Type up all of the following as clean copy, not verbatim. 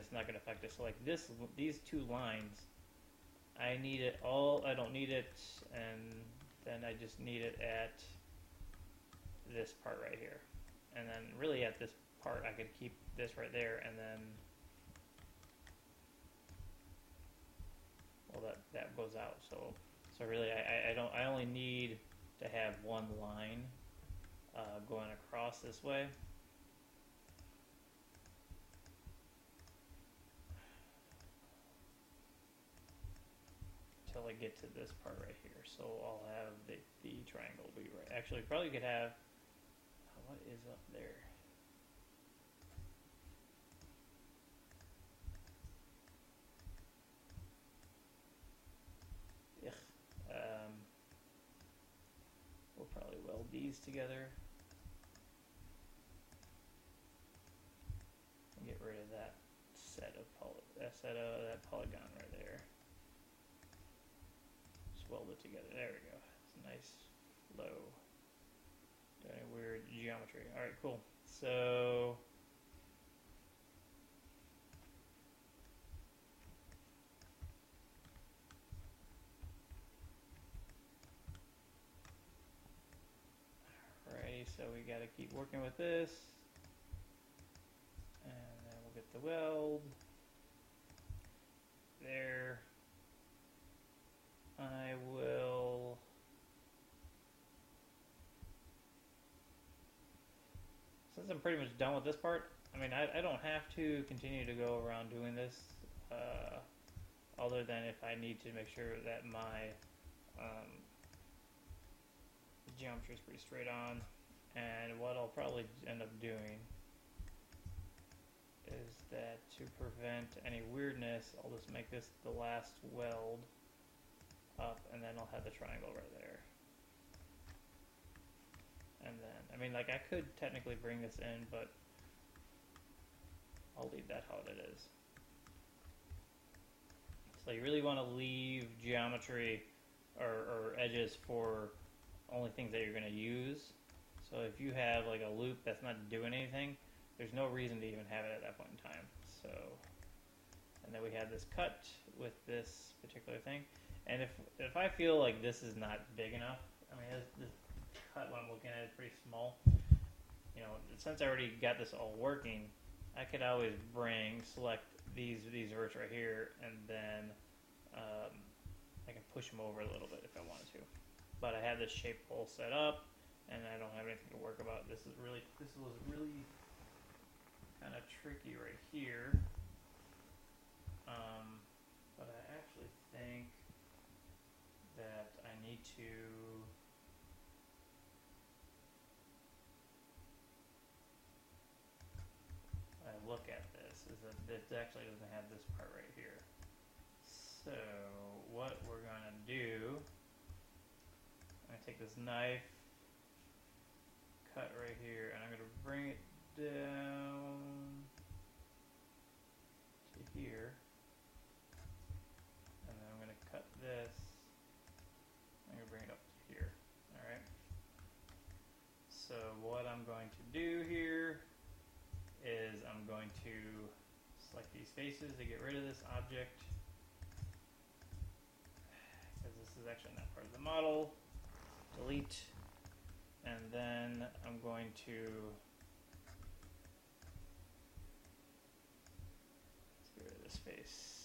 it's not going to affect it. So like these two lines, I need it all. I don't need it, and then I just need it at this part right here, and then really at this part I could keep this right there, and then well that goes out. So really I only need to have one line going across this way. Until I get to this part right here. So I'll have the triangle be right. Actually, probably could have, what is up there? Ugh. We'll probably weld these together. And get rid of that set of that polygon right there. Just weld it together. There we go. It's a nice flow. Doing a weird geometry. All right, cool. So alrighty, so we got to keep working with this, and then we'll get the weld there. I will since I'm pretty much done with this part, I mean, I don't have to continue to go around doing this, other than if I need to make sure that my geometry is pretty straight on. And what I'll probably end up doing is that to prevent any weirdness, I'll just make this the last weld up, and then I'll have the triangle right there. And then, I mean, like, I could technically bring this in, but I'll leave that how it is. So you really want to leave geometry or edges for only things that you're going to use. So if you have like a loop that's not doing anything, there's no reason to even have it at that point in time. So, and then we have this cut with this particular thing. And if I feel like this is not big enough, I mean, this cut what I'm looking at is pretty small. You know, since I already got this all working, I could always select these verts right here, and then I can push them over a little bit if I wanted to. But I have this shape hole set up, and I don't have anything to work about. This was really kind of tricky right here. But I actually think that I need to look at this is that it actually doesn't have this part right here. So what we're going to do, I'm going to take this knife, cut right here, and I'm going to bring it down to here, and then I'm going to cut this, I'm going to bring it up to here. Alright, so what I'm going to do here is I'm going to select these faces to get rid of this object, because this is actually not part of the model. Delete, and then I'm going to let's get rid of this face.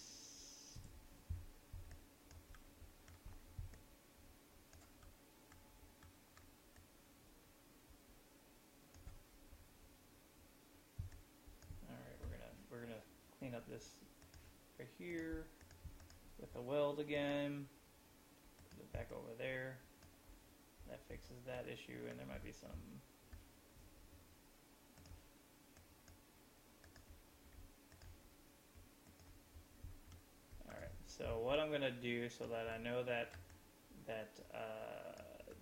We're gonna clean up this right here with the weld again. Put it back over there. That fixes that issue, and there might be some. Alright, so what I'm gonna do so that I know that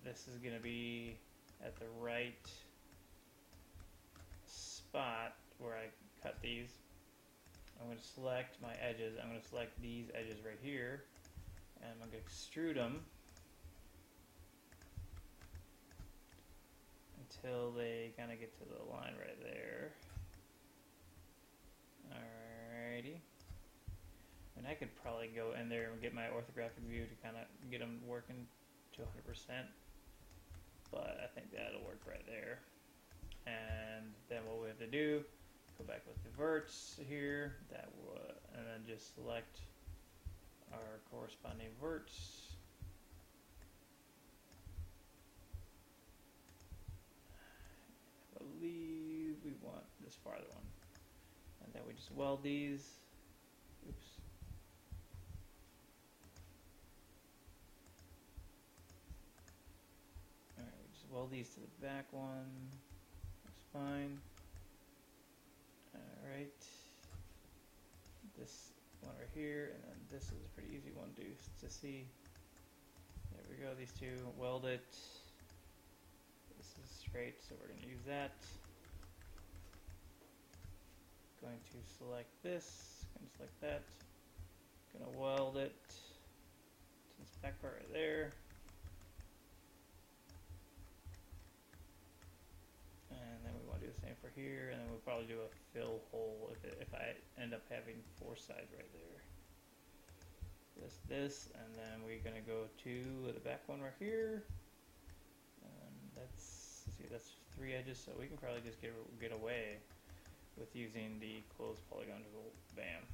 this is gonna be at the right spot where I cut these, I'm going to select my edges. I'm going to select these edges right here, and I'm going to extrude them until they kind of get to the line right there. Alrighty. I could probably go in there and get my orthographic view to kind of get them working to 100%. But I think that'll work right there. And then what we have to do, go back with the verts here, and then just select our corresponding verts. I believe we want this farther one. And then we just weld these. Oops. Alright, we just weld these to the back one. That's fine. Alright. This one right here, and then this is a pretty easy one to see. There we go, these two, weld it. This is straight, so we're going to use that. Going to select this, going to select that. Going to weld it to this back part right there. And then we want to do the same for here, and then we'll probably do a fill hole if I end up having 4 sides right there. This, and then we're gonna go to the back one right here. And that's, let's see, that's 3 edges, so we can probably just get away with using the closed polygon tool. Bam.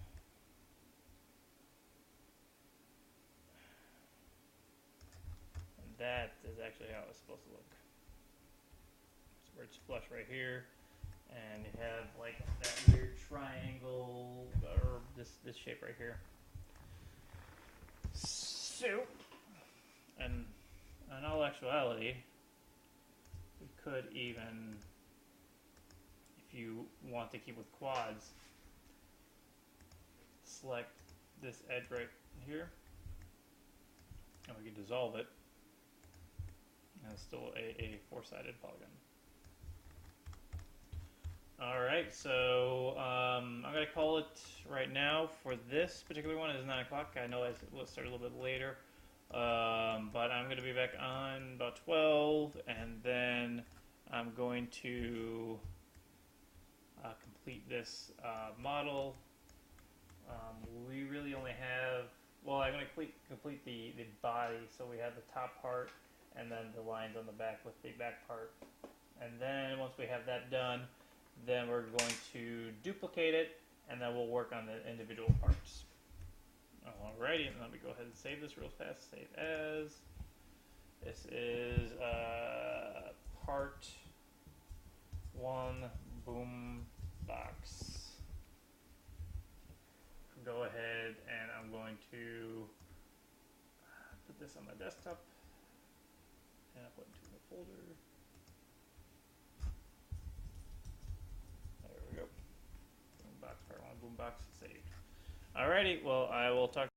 And that is actually how it's supposed to look. Where it's flush right here, and you have like that weird triangle or this shape right here. So, and in all actuality, we could even, if you want to keep with quads, select this edge right here, and we can dissolve it, and it's still a 4-sided polygon. Alright, so I'm going to call it right now for this particular one. It's 9 o'clock. I know it started a little bit later. But I'm going to be back on about 12, and then I'm going to complete this model. We really only have, well, I'm going to complete the body, so we have the top part and then the lines on the back with the back part. And then once we have that done, then we're going to duplicate it, and then we'll work on the individual parts. Alrighty, and let me go ahead and save this real fast. Save as. This is part 1 boom box. Go ahead, and I'm going to put this on my desktop, and I'll put it into the folder. Boombox, part 1, boombox saved. Alrighty, well, I will talk